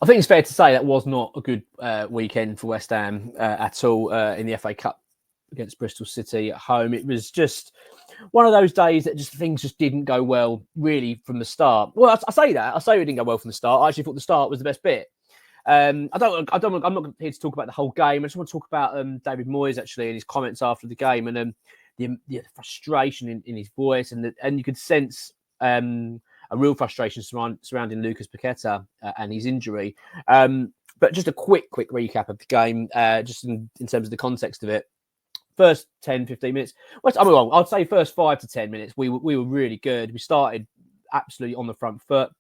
think it's fair to say that was not a good weekend for West Ham at all in the FA Cup against Bristol City at home. It was just one of those days that things just didn't go well really from the start. Well, I say that. I say it didn't go well from the start. I actually thought the start was the best bit. I'm not here to talk about the whole game. I just want to talk about David Moyes actually and his comments after the game and the frustration in his voice and you could sense a real frustration surrounding Lucas Paqueta and his injury. But just a quick recap of the game, just in terms of the context of it. First 10, 15 minutes. I'd say first 5 to 10 minutes, we were really good. We started absolutely on the front foot.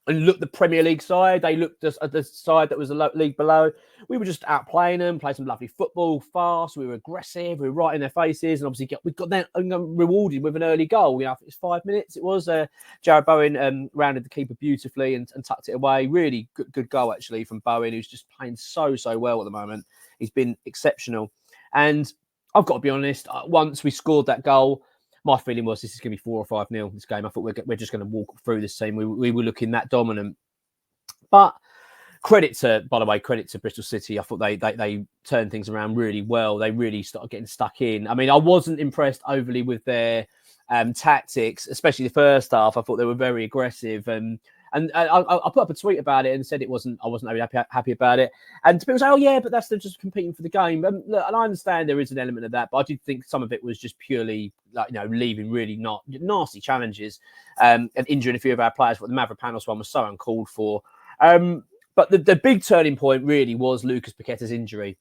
And looked the Premier League side. They looked at the side that was the league below. We were just outplaying them, played some lovely football, fast. We were aggressive. We were right in their faces, and obviously we got then rewarded with an early goal. You know, it was 5 minutes. It was Jared Bowen rounded the keeper beautifully and tucked it away. Really good goal actually from Bowen, who's just playing so well at the moment. He's been exceptional, and I've got to be honest. Once we scored that goal, my feeling was this is going to be 4 or 5-0 this game. I thought we're just going to walk through this team. We were looking that dominant. But credit to Bristol City. I thought they turned things around really well. They really started getting stuck in. I mean, I wasn't impressed overly with their tactics, especially the first half. I thought they were very aggressive and I put up a tweet about it and said I wasn't really happy about it. And people say, oh, yeah, but that's them just competing for the game. Look, and I understand there is an element of that, but I did think some of it was just purely, leaving really not nasty challenges and injuring a few of our players. But the Mavropanos one was so uncalled for. But the big turning point really was Lucas Paqueta's injury.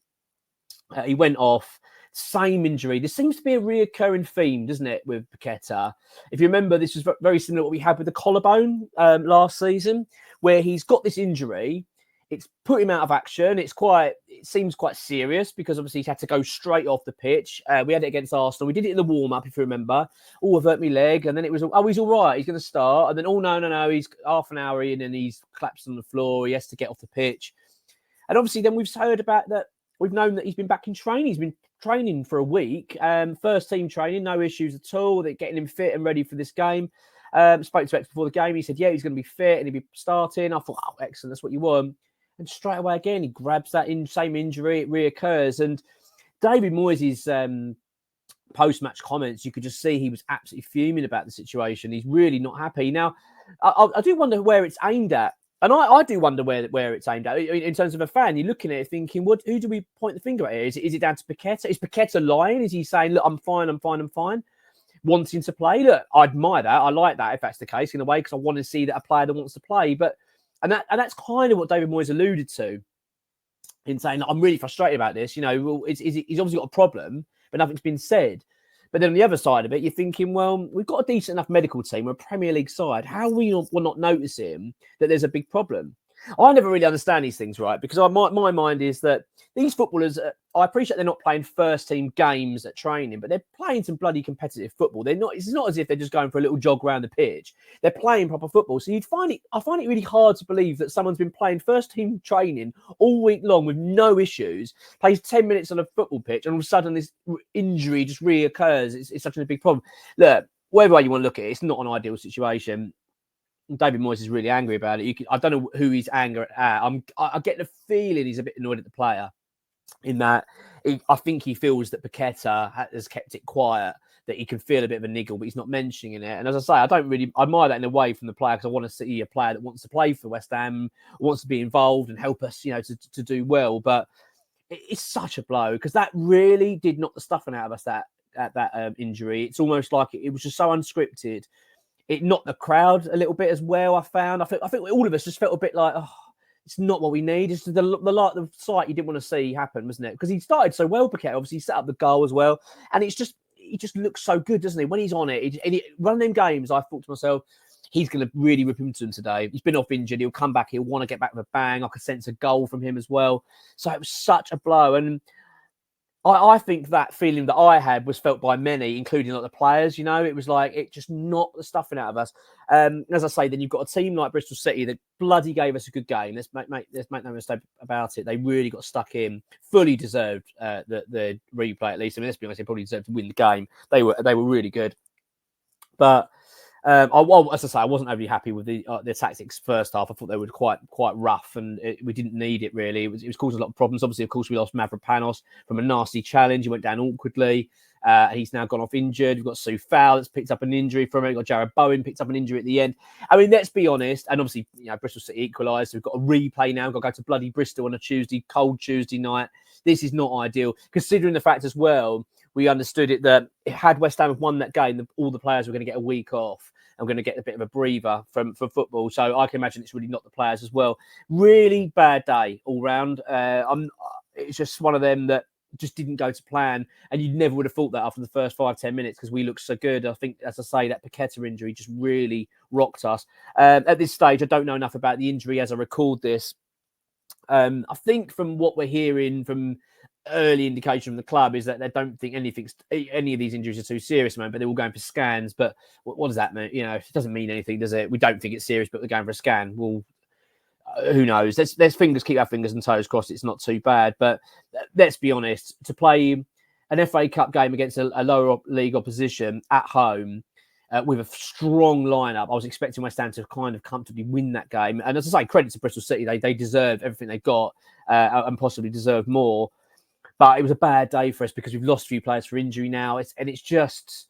He went off. Same injury. There seems to be a reoccurring theme, doesn't it, with Paqueta? If you remember, this was very similar to what we had with the collarbone last season, where he's got this injury. It's put him out of action. It seems quite serious because obviously he's had to go straight off the pitch. We had it against Arsenal. We did it in the warm-up, if you remember. Oh, I've hurt my leg. And then it was, oh, he's all right. He's going to start. And then, oh, no. He's half an hour in and he's collapsed on the floor. He has to get off the pitch. And obviously then we've heard about that. We've known that he's been back in training. He's been training for a week. First team training, no issues at all. They're getting him fit and ready for this game. Spoke to X before the game. He said, yeah, he's going to be fit and he'll be starting. I thought, oh, excellent. That's what you want. And straight away again, he grabs that same injury. It reoccurs. And David Moyes' post-match comments, you could just see he was absolutely fuming about the situation. He's really not happy. Now, I do wonder where it's aimed at. And I do wonder where it's aimed at. In terms of a fan, you're looking at it thinking, who do we point the finger at here? Is it down to Paqueta? Is Paqueta lying? Is he saying, look, I'm fine, wanting to play? Look, I admire that. I like that if that's the case in a way, because I want to see that a player that wants to play. And that's kind of what David Moyes alluded to in saying, I'm really frustrated about this. He's obviously got a problem, but nothing's been said. But then on the other side of it, you're thinking, well, we've got a decent enough medical team. We're a Premier League side. How are we not noticing that there's a big problem? I never really understand these things, right? Because my mind is that these footballers, I appreciate they're not playing first team games at training, but they're playing some bloody competitive football. It's not as if they're just going for a little jog around the pitch. They're playing proper football. So I find it really hard to believe that someone's been playing first team training all week long with no issues, plays 10 minutes on a football pitch, and all of a sudden this injury just reoccurs. It's such a big problem. Look, whatever way you want to look at it, it's not an ideal situation. David Moyes is really angry about it. I don't know who he's angry at. I get the feeling he's a bit annoyed at the player in that I think he feels that Paqueta has kept it quiet, that he can feel a bit of a niggle, but he's not mentioning it. And as I say, I don't really admire that in a way from the player because I want to see a player that wants to play for West Ham, wants to be involved and help us, to do well. But it's such a blow because that really did knock the stuffing out of us, that injury. It's almost like it was just so unscripted. It knocked the crowd a little bit as well, I found. I think all of us just felt a bit like, oh, it's not what we need. It's the sight you didn't want to see happen, wasn't it? Because he started so well, Paqueta. Obviously, he set up the goal as well. And he just looks so good, doesn't he? When he's on it, one of them games, I thought to myself, he's going to really rip into him today. He's been off injured. He'll come back. He'll want to get back with a bang. I could sense a goal from him as well. So it was such a blow. And I think that feeling that I had was felt by many, including the players. It was like it just knocked the stuffing out of us. As I say, then you've got a team like Bristol City that bloody gave us a good game. Let's make no mistake about it. They really got stuck in, fully deserved the replay at least. I mean, let's be honest, they probably deserved to win the game. They were really good, but As I say, I wasn't overly happy with the tactics first half. I thought they were quite rough, and we didn't need it really. It was causing a lot of problems. Obviously, of course, we lost Mavropanos from a nasty challenge. He went down awkwardly. He's now gone off injured. We've got Sue Fowl that's picked up an injury from it. We've got Jared Bowen picked up an injury at the end. I mean, let's be honest. And obviously, Bristol City equalised. So we've got a replay now. We've got to go to bloody Bristol on a cold Tuesday night. This is not ideal, considering the fact as well, we understood it that had West Ham won that game, all the players were going to get a week off. I'm going to get a bit of a breather from football. So I can imagine it's really not the players as well. Really bad day all round. It's just one of them that just didn't go to plan. And you never would have thought that after the first 5-10 minutes because we looked so good. I think, as I say, that Paqueta injury just really rocked us. At this stage, I don't know enough about the injury as I record this. I think from what we're hearing from early indication from the club is that they don't think any of these injuries are too serious, man, but they're all going for scans. But what does that mean? It doesn't mean anything, does it? We don't think it's serious, but we're going for a scan. Well, who knows? Let's keep our fingers and toes crossed. It's not too bad, but let's be honest. To play an FA Cup game against a lower league opposition at home with a strong lineup, I was expecting West Ham to kind of comfortably win that game. And as I say, credit to Bristol City, they deserve everything they got and possibly deserve more. But it was a bad day for us because we've lost a few players for injury now. It's just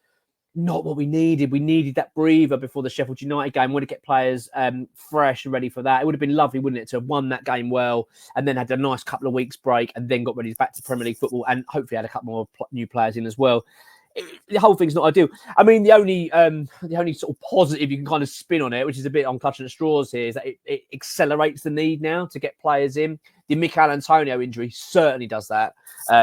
not what we needed. We needed that breather before the Sheffield United game. We want to get players fresh and ready for that. It would have been lovely, wouldn't it, to have won that game well and then had a nice couple of weeks break and then got ready back to Premier League football and hopefully had a couple more new players in as well. The whole thing's not ideal. I mean, the only sort of positive you can kind of spin on it, which is a bit on clutching at straws here, is that it accelerates the need now to get players in. The Mikel Antonio injury certainly does that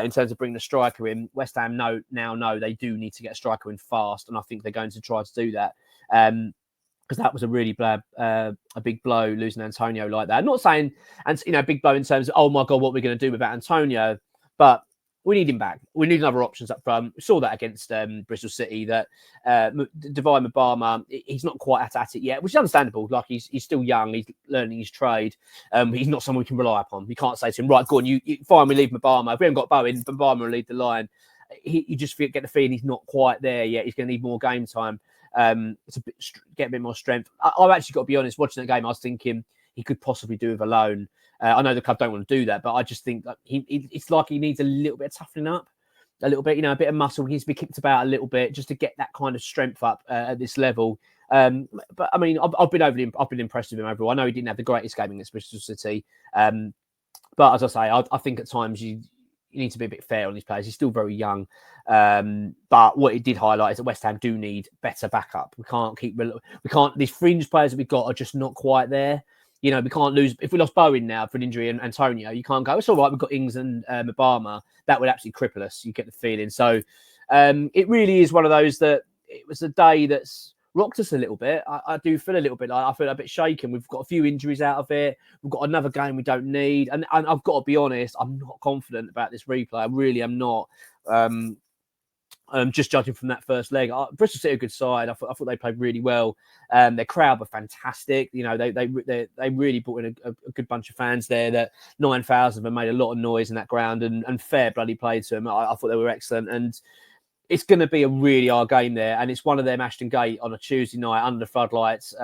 in terms of bringing the striker in. West Ham now know they do need to get a striker in fast, and I think they're going to try to do that. Because that was a really a big blow, losing Antonio like that. I'm not saying, big blow in terms of, oh my God, what we're going to do without Antonio, but we need him back. We need other options up front. We saw that against Bristol City, that Divine Mabama, he's not quite at it yet, which is understandable. Like, he's still young. He's learning his trade. He's not someone we can rely upon. You can't say to him, right, go on, you fine, we leave Mabama. If we haven't got Bowen, Mabama will lead the line. You just get the feeling he's not quite there yet. He's going to need more game time to get a bit more strength. I've actually got to be honest, watching that game, I was thinking he could possibly do with a loan. I know the club don't want to do that, but I just think that it's like he needs a little bit of toughening up, a little bit, a bit of muscle. He needs to be kicked about a little bit just to get that kind of strength up at this level. But I mean, I've been impressed with him overall. I know he didn't have the greatest game against Bristol City, but as I say, I think at times you need to be a bit fair on these players. He's still very young, but what it did highlight is that West Ham do need better backup. We can't. These fringe players that we've got are just not quite there. We can't lose. If we lost Bowen now for an injury and Antonio, you can't go, it's all right, we've got Ings and Mabama. That would absolutely cripple us. You get the feeling. So it really is one of those that it was a day that's rocked us a little bit. I do feel a little bit like I feel a bit shaken. We've got a few injuries out of it. We've got another game we don't need. And I've got to be honest, I'm not confident about this replay. I really am not. Just judging from that first leg, Bristol City are a good side. I thought they played really well. Their crowd were fantastic. They really brought in a good bunch of fans there. That 9,000 of them made a lot of noise in that ground and fair bloody play to them. I thought they were excellent, and it's going to be a really hard game there. And it's one of them, Ashton Gate, on a Tuesday night under the floodlights.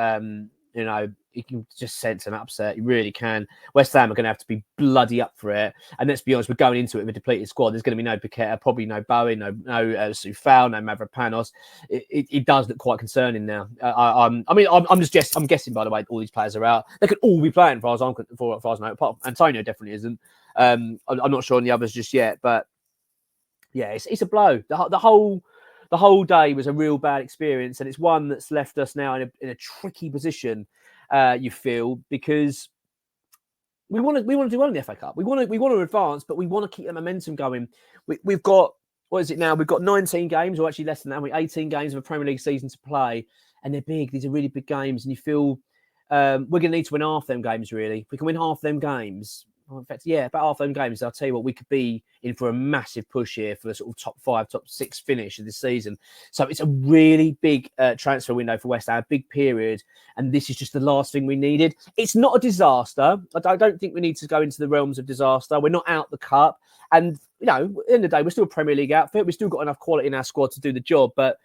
You can just sense an upset. You really can. West Ham are going to have to be bloody up for it. And let's be honest, we're going into it with a depleted squad. There's going to be no Paqueta, probably no Bowen, no Sue Fowl, no Mavropanos. It does look quite concerning now. I'm guessing, by the way, all these players are out. They could all be playing, as far as I know. Apart from Antonio definitely isn't. I'm not sure on the others just yet, but yeah, it's a blow. The whole day was a real bad experience, and it's one that's left us now in a tricky position. You feel, because we want to do well in the FA Cup. We want to advance, but we want to keep the momentum going. We've got, what is it now? We've got 19 games, or actually less than that. 18 games of a Premier League season to play, and they're big. These are really big games, and you feel we're going to need to win half them games. Really, if we can win half them games. In fact, yeah, about half them games, I'll tell you what, we could be in for a massive push here for the sort of top 5, top 6 finish of this season. So it's a really big transfer window for West Ham, a big period. And this is just the last thing we needed. It's not a disaster. I don't think we need to go into the realms of disaster. We're not out the cup. And, at the end of the day, we're still a Premier League outfit. We've still got enough quality in our squad to do the job. But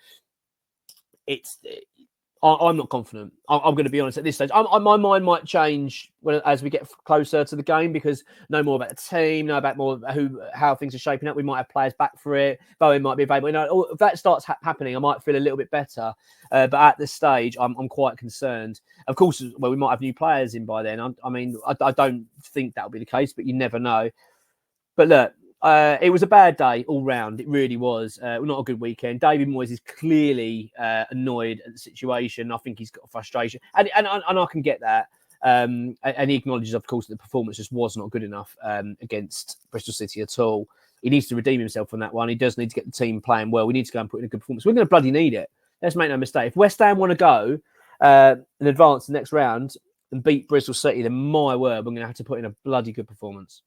I'm not confident. I'm going to be honest at this stage. My mind might change as we get closer to the game, because know more about the team, know about more how things are shaping up. We might have players back for it. Bowen might be available. You know, if that starts happening, I might feel a little bit better. But at this stage, I'm quite concerned. Of course, well, we might have new players in by then. I don't think that'll be the case, but you never know. But look, it was a bad day all round. It really was. Not a good weekend. David Moyes is clearly annoyed at the situation. I think he's got frustration, and I can get that. And he acknowledges, of course, that the performance just was not good enough against Bristol City at all. He needs to redeem himself from that one. He does need to get the team playing well. We need to go and put in a good performance. We're going to bloody need it. Let's make no mistake. If West Ham want to go and advance the next round and beat Bristol City, then my word, we're going to have to put in a bloody good performance.